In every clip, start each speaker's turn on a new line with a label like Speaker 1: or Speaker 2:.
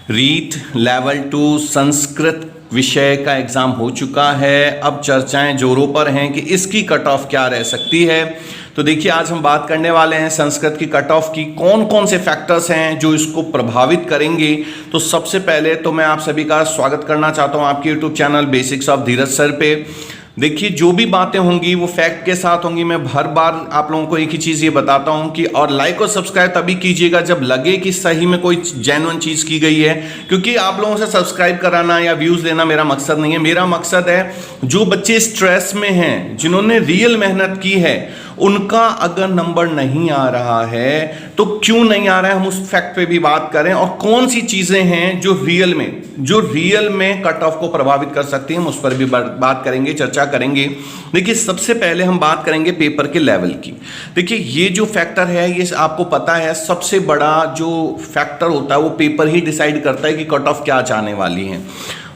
Speaker 1: REET level 2 Sanskrit विषय का exam हो चुका है। अब चर्चाएं जोरों पर हैं कि इसकी कट ऑफ क्या रह सकती है। तो देखिए, आज हम बात करने वाले हैं संस्कृत की कट ऑफ की, कौन कौन से फैक्टर्स हैं जो इसको प्रभावित करेंगे। तो सबसे पहले तो मैं आप सभी का स्वागत करना चाहता हूं आपके YouTube channel basics of Dheeraj sir पे। देखिए, जो भी बातें होंगी वो फैक्ट के साथ होंगी। मैं हर बार आप लोगों को एक ही चीज़ ये बताता हूं कि और लाइक और सब्सक्राइब तभी कीजिएगा जब लगे कि सही में कोई जेन्युइन चीज़ की गई है, क्योंकि आप लोगों से सब्सक्राइब कराना या व्यूज़ लेना मेरा मकसद नहीं है। मेरा मकसद है जो बच्चे स्ट्रेस में हैं, जिन्होंने रियल मेहनत की है, उनका अगर नंबर नहीं आ रहा है तो क्यों नहीं आ रहा है, हम उस फैक्ट पे भी बात करें और कौन सी चीज़ें हैं जो रियल में कट ऑफ को प्रभावित कर सकती हैं, हम उस पर भी बात करेंगे, चर्चा करेंगे। देखिए, सबसे पहले हम बात करेंगे पेपर के लेवल की। देखिए, ये जो फैक्टर है, ये आपको पता है सबसे बड़ा जो फैक्टर होता है वो पेपर ही डिसाइड करता है कि कट ऑफ क्या जाने वाली है।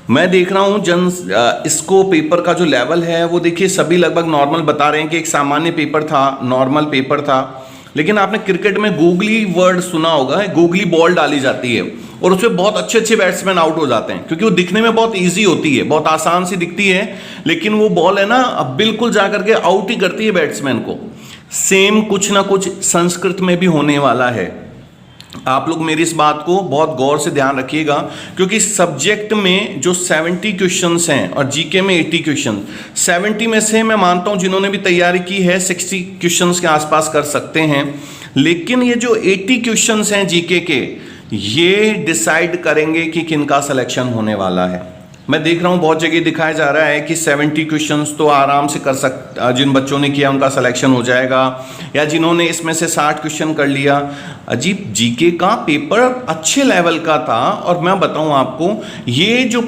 Speaker 1: मैं देख रहा हूँ इसको पेपर का जो लेवल है वो देखिए सभी लगभग नॉर्मल बता रहे हैं कि एक सामान्य पेपर था, नॉर्मल पेपर था। लेकिन आपने क्रिकेट में गूगली वर्ड सुना होगा, गूगली बॉल डाली जाती है और उसमें बहुत अच्छे अच्छे बैट्समैन आउट हो जाते हैं, क्योंकि वो दिखने में बहुत इजी होती है, बहुत आसान सी दिखती है, लेकिन वो बॉल है ना अब बिल्कुल जा करके आउट ही करती है बैट्समैन को। सेम कुछ ना कुछ संस्कृत में भी होने वाला है। आप लोग मेरी इस बात को बहुत गौर से ध्यान रखिएगा, क्योंकि सब्जेक्ट में जो 70 क्वेश्चंस हैं और जीके में 80 क्वेश्चन, 70 में से मैं मानता हूं जिन्होंने भी तैयारी की है 60 क्वेश्चंस के आसपास कर सकते हैं। लेकिन ये जो 80 क्वेश्चंस हैं जीके के, ये डिसाइड करेंगे कि किनका सिलेक्शन होने वाला है। मैं देख रहा हूँ बहुत जगह दिखाया जा रहा है कि 70 क्वेश्चंस तो आराम से जिन बच्चों ने किया उनका सिलेक्शन हो जाएगा, या जिन्होंने इसमें से 60 क्वेश्चन कर लिया। अजीब, जीके का पेपर अच्छे लेवल का था, और मैं बताऊं आपको, ये जो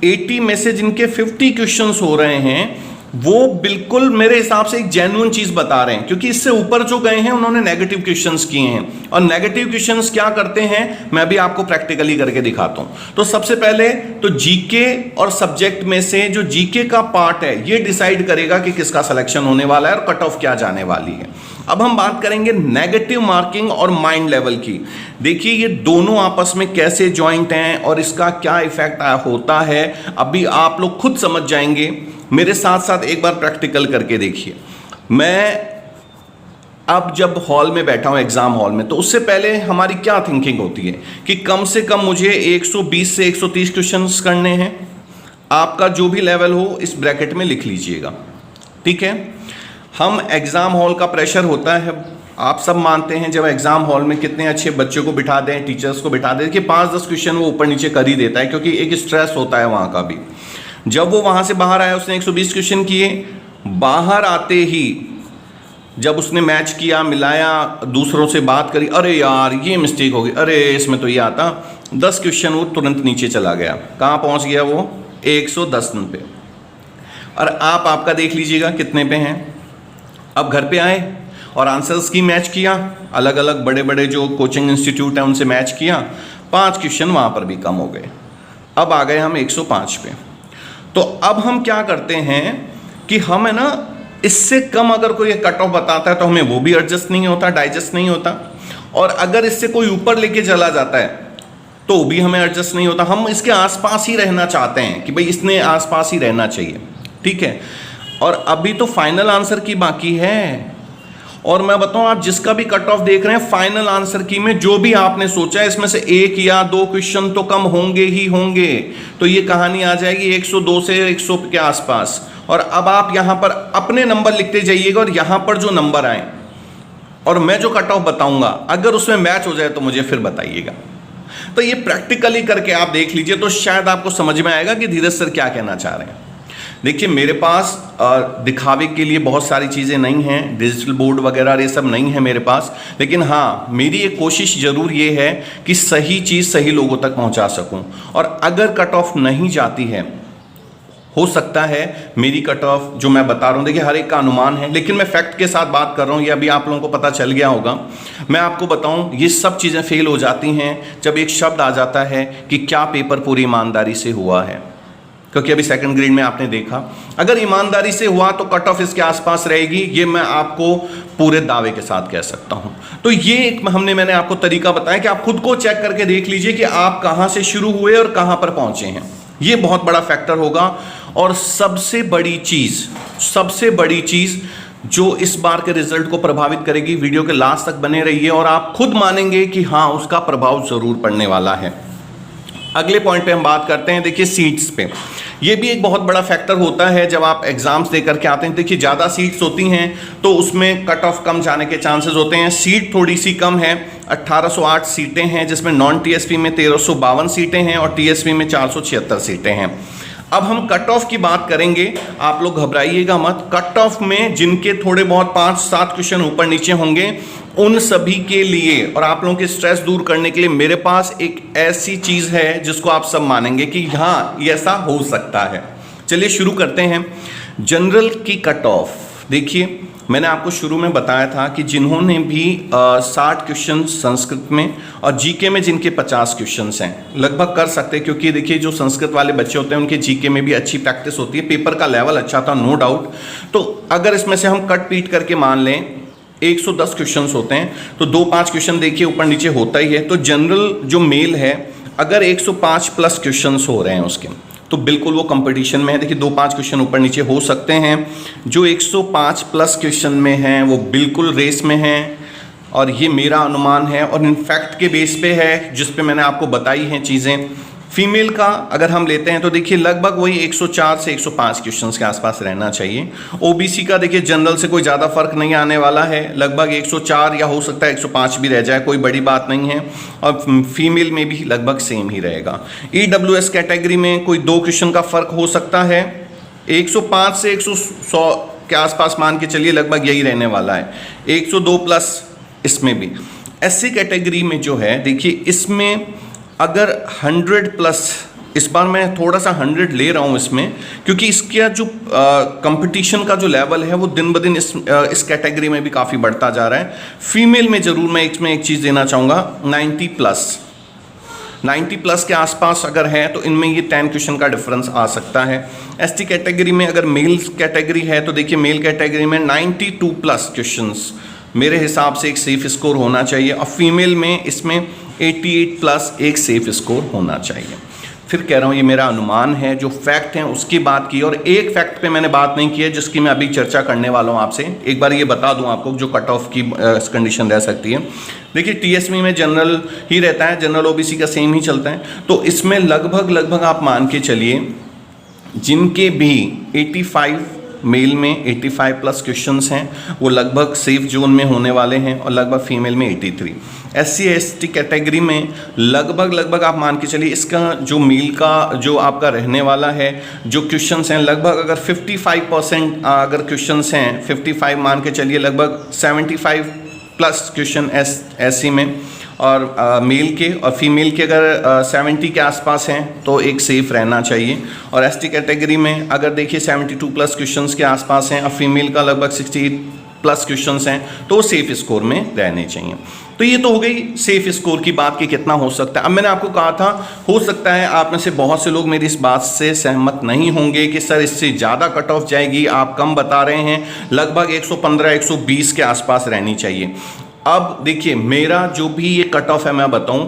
Speaker 1: 80 में से जिनके 50 क्वेश्चंस हो रहे हैं वो बिल्कुल मेरे हिसाब से एक जेन्युइन चीज बता रहे हैं, क्योंकि इससे ऊपर जो गए हैं उन्होंने नेगेटिव क्वेश्चंस किए हैं। और नेगेटिव क्वेश्चंस क्या करते हैं मैं भी आपको प्रैक्टिकली करके दिखाता हूं। तो सबसे पहले तो जीके और सब्जेक्ट में से जो जीके का पार्ट है ये डिसाइड करेगा कि किसका सिलेक्शन होने वाला है और कट ऑफ क्या जाने वाली है। अब हम बात करेंगे नेगेटिव मार्किंग और माइंड लेवल की। देखिए, ये दोनों आपस में कैसे ज्वाइंट हैं और इसका क्या इफेक्ट होता है अभी आप लोग खुद समझ जाएंगे। मेरे साथ साथ एक बार प्रैक्टिकल करके देखिए। मैं अब जब हॉल में बैठा हूं, एग्जाम हॉल में, तो उससे पहले हमारी क्या थिंकिंग होती है कि कम से कम मुझे 120 से 130 क्वेश्चंस करने हैं। आपका जो भी लेवल हो इस ब्रैकेट में लिख लीजिएगा, ठीक है। हम एग्जाम हॉल का प्रेशर होता है, आप सब मानते हैं, जब एग्जाम हॉल में कितने अच्छे बच्चों को बिठा दें, टीचर्स को बिठा दें कि 5-10 क्वेश्चन वो ऊपर नीचे कर ही देता है, क्योंकि एक स्ट्रेस होता है वहाँ का भी। जब वो वहाँ से बाहर आया, उसने 120 क्वेश्चन किए, बाहर आते ही जब उसने मैच किया, मिलाया, दूसरों से बात करी, अरे यार ये मिस्टेक हो गई, अरे इसमें तो ये आता, 10 क्वेश्चन वो तुरंत नीचे चला गया। कहाँ पहुँच गया वो? 110 पे। और आपका देख लीजिएगा कितने पे हैं। अब घर पे आए और आंसर्स की मैच किया, अलग अलग बड़े बड़े जो कोचिंग इंस्टीट्यूट हैं उनसे मैच किया, 5 क्वेश्चन वहाँ पर भी कम हो गए। अब आ गए हम 105 पे। तो अब हम क्या करते हैं कि हम है ना, इससे कम अगर कोई कट ऑफ बताता है तो हमें वो भी एडजस्ट नहीं होता, डाइजेस्ट नहीं होता, और अगर इससे कोई ऊपर लेके चला जाता है तो भी हमें एडजस्ट नहीं होता। हम इसके आसपास ही रहना चाहते हैं कि भाई इसने आसपास ही रहना चाहिए, ठीक है। और अभी तो फाइनल आंसर की बाकी है, और मैं बताऊं, आप जिसका भी कट ऑफ देख रहे हैं फाइनल आंसर की में जो भी आपने सोचा है इसमें से 1 या 2 क्वेश्चन तो कम होंगे ही होंगे। तो ये कहानी आ जाएगी 102 से 100 के आसपास। और अब आप यहां पर अपने नंबर लिखते जाइएगा, और यहां पर जो नंबर आए और मैं जो कट ऑफ बताऊंगा अगर उसमें मैच हो जाए तो मुझे फिर बताइएगा। तो ये प्रैक्टिकली करके आप देख लीजिए, तो शायद आपको समझ में आएगा कि धीरज सर क्या कहना चाह रहे हैं। देखिए, मेरे पास दिखावे के लिए बहुत सारी चीज़ें नहीं हैं, डिजिटल बोर्ड वगैरह ये सब नहीं है मेरे पास, लेकिन हाँ, मेरी एक कोशिश ज़रूर ये है कि सही चीज़ सही लोगों तक पहुंचा सकूं। और अगर कट ऑफ नहीं जाती है, हो सकता है मेरी कट ऑफ जो मैं बता रहा हूँ, देखिए हर एक का अनुमान है, लेकिन मैं फैक्ट के साथ बात कर रहा हूँ, ये अभी आप लोगों को पता चल गया होगा। मैं आपको बताऊँ, ये सब चीज़ें फेल हो जाती हैं जब एक शब्द आ जाता है कि क्या पेपर पूरी ईमानदारी से हुआ है। क्योंकि अभी सेकंड ग्रेड में आपने देखा, अगर ईमानदारी से हुआ तो कट ऑफ इसके आसपास रहेगी। ये मैं आपको पूरे दावे के साथ कह सकता हूं। तो ये एक मैंने आपको तरीका बताया कि आप खुद को चेक करके देख लीजिए कि आप कहां से शुरू हुए और कहां पर पहुंचे हैं। ये बहुत बड़ा फैक्टर होगा। और सबसे बड़ी चीज जो इस बार के रिजल्ट को प्रभावित करेगी, वीडियो के लास्ट तक बने रहिए और आप खुद मानेंगे कि हां उसका प्रभाव जरूर पड़ने वाला है। अगले पॉइंट पे हम बात करते हैं, देखिए सीट्स पे। ये भी एक बहुत बड़ा फैक्टर होता है जब आप एग्जाम्स दे करके आते हैं। देखिए ज़्यादा सीट्स होती हैं तो उसमें कट ऑफ कम जाने के चांसेस होते हैं। सीट थोड़ी सी कम है, 1808 सीटें हैं, जिसमें नॉन टीएसपी में 1352 सीटें हैं और टीएसपी में 476 सीटें हैं। अब हम कट ऑफ की बात करेंगे, आप लोग घबराइएगा मत। कट ऑफ में जिनके थोड़े बहुत 5-7 क्वेश्चन ऊपर नीचे होंगे उन सभी के लिए और आप लोगों के स्ट्रेस दूर करने के लिए मेरे पास एक ऐसी चीज है जिसको आप सब मानेंगे कि हाँ ये ऐसा हो सकता है। चलिए शुरू करते हैं। जनरल की कट ऑफ, देखिए मैंने आपको शुरू में बताया था कि जिन्होंने भी 60 क्वेश्चन संस्कृत में और जीके में जिनके 50 क्वेश्चन हैं लगभग कर सकते हैं, क्योंकि देखिए जो संस्कृत वाले बच्चे होते हैं उनके जीके में भी अच्छी प्रैक्टिस होती है, पेपर का लेवल अच्छा था नो डाउट। तो अगर इसमें से हम कट पीट करके मान लें 110 क्वेश्चंस होते हैं तो 2-5 क्वेश्चन देखिए ऊपर नीचे होता ही है। तो जनरल जो मेल है अगर 105 प्लस क्वेश्चंस हो रहे हैं उसके, तो बिल्कुल वो कंपटीशन में है। देखिए 2-5 क्वेश्चन ऊपर नीचे हो सकते हैं। जो 105 प्लस क्वेश्चन में हैं वो बिल्कुल रेस में हैं और ये मेरा अनुमान है और इनफैक्ट के बेस पे है जिस पे मैंने आपको बताई हैं चीज़ें। फीमेल का अगर हम लेते हैं तो देखिए लगभग वही 104 से 105 क्वेश्चंस के आसपास रहना चाहिए। ओबीसी का देखिए जनरल से कोई ज़्यादा फर्क नहीं आने वाला है, लगभग 104 या हो सकता है 105 भी रह जाए, कोई बड़ी बात नहीं है। और फीमेल में भी लगभग सेम ही रहेगा। ईडब्ल्यूएस कैटेगरी में कोई 2 क्वेश्चन का फर्क हो सकता है, 105 से 100 के आसपास मान के चलिए लगभग यही रहने वाला है, 102 प्लस इसमें भी। एससी कैटेगरी में जो है देखिए इसमें अगर 100 प्लस, इस बार मैं थोड़ा सा 100 ले रहा हूँ इसमें क्योंकि इसका जो कंपटीशन का जो लेवल है वो दिन ब दिन इस कैटेगरी में भी काफ़ी बढ़ता जा रहा है। फीमेल में ज़रूर मैं इसमें एक चीज़ देना चाहूँगा, 90 प्लस के आसपास अगर है तो इनमें ये 10 क्वेश्चन का डिफरेंस आ सकता है। एसटी कैटेगरी में अगर मेल कैटेगरी है तो देखिए मेल कैटेगरी में 92 प्लस क्वेश्चंस मेरे हिसाब से एक सेफ स्कोर होना चाहिए और फीमेल में इसमें 88 प्लस एक सेफ स्कोर होना चाहिए। फिर कह रहा हूँ ये मेरा अनुमान है, जो फैक्ट हैं उसकी बात की। और एक फैक्ट पे मैंने बात नहीं की है जिसकी मैं अभी चर्चा करने वाला हूँ आपसे। एक बार ये बता दूँ आपको जो कट ऑफ की कंडीशन रह सकती है। देखिए टीएसपी में जनरल ही रहता है, जनरल ओबीसी का सेम ही चलता है, तो इसमें लगभग आप मान के चलिए जिनके भी 85 मेल में 85 प्लस क्वेश्चंस हैं वो लगभग सेफ जोन में होने वाले हैं और लगभग फीमेल में 83। एससी एसटी कैटेगरी में लगभग आप मान के चलिए इसका जो मेल का जो आपका रहने वाला है जो क्वेश्चंस हैं लगभग अगर 55% अगर क्वेश्चंस हैं 55 मान के चलिए लगभग 75 प्लस क्वेश्चन एससी में और मेल के, और फीमेल के अगर 70 के आसपास हैं तो एक सेफ रहना चाहिए। और एसटी कैटेगरी में अगर देखिए 72 प्लस क्वेश्चंस के आसपास हैं और फीमेल का लगभग 68 प्लस क्वेश्चंस हैं तो सेफ स्कोर में रहने चाहिए। तो ये तो हो गई सेफ स्कोर की बात कि कितना हो सकता है। अब मैंने आपको कहा था हो सकता है आप में से बहुत से लोग मेरी इस बात से सहमत नहीं होंगे कि सर इससे ज़्यादा कट ऑफ जाएगी, आप कम बता रहे हैं, लगभग 115-120 के आसपास रहनी चाहिए। अब देखिए मेरा जो भी ये कट ऑफ है मैं बताऊं,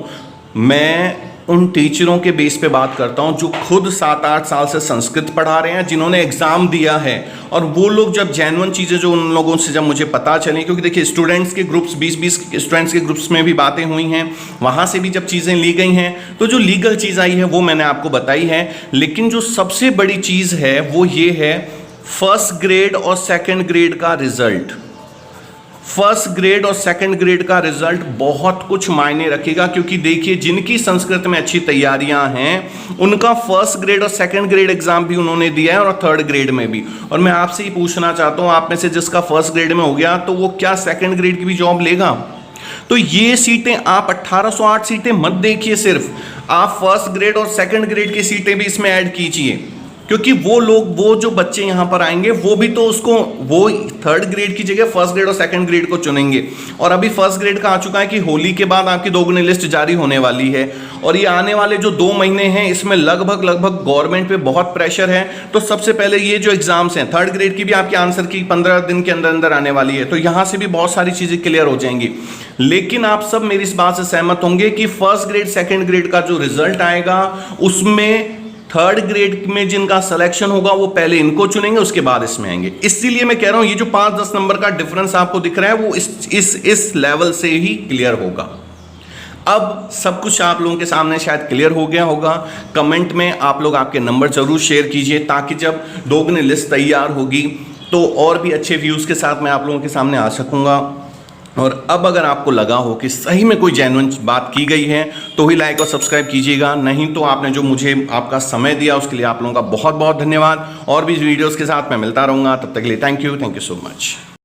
Speaker 1: मैं उन टीचरों के बेस पे बात करता हूं जो खुद 7-8 साल से संस्कृत पढ़ा रहे हैं, जिन्होंने एग्ज़ाम दिया है। और वो लोग जब जेन्युइन चीज़ें जो उन लोगों से जब मुझे पता चली, क्योंकि देखिए स्टूडेंट्स के ग्रुप्स 20-20 स्टूडेंट्स के ग्रुप्स में भी बातें हुई हैं, वहाँ से भी जब चीज़ें ली गई हैं तो जो लीगल चीज़ आई है वो मैंने आपको बताई है। लेकिन जो सबसे बड़ी चीज़ है वो ये है फर्स्ट ग्रेड और सेकेंड ग्रेड का रिजल्ट। फर्स्ट ग्रेड और सेकंड ग्रेड का रिजल्ट बहुत कुछ मायने रखेगा, क्योंकि देखिए जिनकी संस्कृत में अच्छी तैयारियां हैं उनका फर्स्ट ग्रेड और सेकंड ग्रेड एग्जाम भी उन्होंने दिया है और थर्ड ग्रेड में भी। और मैं आपसे ही पूछना चाहता हूं, आप में से जिसका फर्स्ट ग्रेड में हो गया तो वो क्या सेकंड ग्रेड की भी जॉब लेगा? तो ये सीटें आप 1808 सीटें मत देखिए, सिर्फ आप फर्स्ट ग्रेड और सेकंड ग्रेड की सीटें भी इसमें ऐड कीजिए। क्योंकि वो लोग, वो जो बच्चे यहाँ पर आएंगे वो भी तो उसको, वो थर्ड ग्रेड की जगह फर्स्ट ग्रेड और सेकंड ग्रेड को चुनेंगे। और अभी फर्स्ट ग्रेड का आ चुका है कि होली के बाद आपकी दोगुनी लिस्ट जारी होने वाली है, और ये आने वाले जो 2 महीने हैं इसमें लगभग गवर्नमेंट पे बहुत प्रेशर है। तो सबसे पहले ये जो एग्जाम्स हैं, थर्ड ग्रेड की भी आपके आंसर की 15 दिन के अंदर अंदर आने वाली है, तो यहां से भी बहुत सारी चीजें क्लियर हो जाएंगी। लेकिन आप सब मेरी इस बात से सहमत होंगे कि फर्स्ट ग्रेड सेकंड ग्रेड का जो रिजल्ट आएगा उसमें थर्ड ग्रेड में जिनका सिलेक्शन होगा वो पहले इनको चुनेंगे, उसके बाद इसमें आएंगे। इसीलिए मैं कह रहा हूं ये जो 5-10 नंबर का डिफरेंस आपको दिख रहा है वो इस लेवल से ही क्लियर होगा। अब सब कुछ आप लोगों के सामने शायद क्लियर हो गया होगा। कमेंट में आप लोग आपके नंबर जरूर शेयर कीजिए, ताकि जब दोगुनी लिस्ट तैयार होगी तो और भी अच्छे व्यूज के साथ मैं आप लोगों के सामने आ सकूंगा। और अब अगर आपको लगा हो कि सही में कोई जेन्युइन बात की गई है तो ही लाइक और सब्सक्राइब कीजिएगा, नहीं तो आपने जो मुझे आपका समय दिया उसके लिए आप लोगों का बहुत बहुत धन्यवाद। और भी वीडियोस के साथ मैं मिलता रहूंगा, तब तक के लिए थैंक यू सो मच।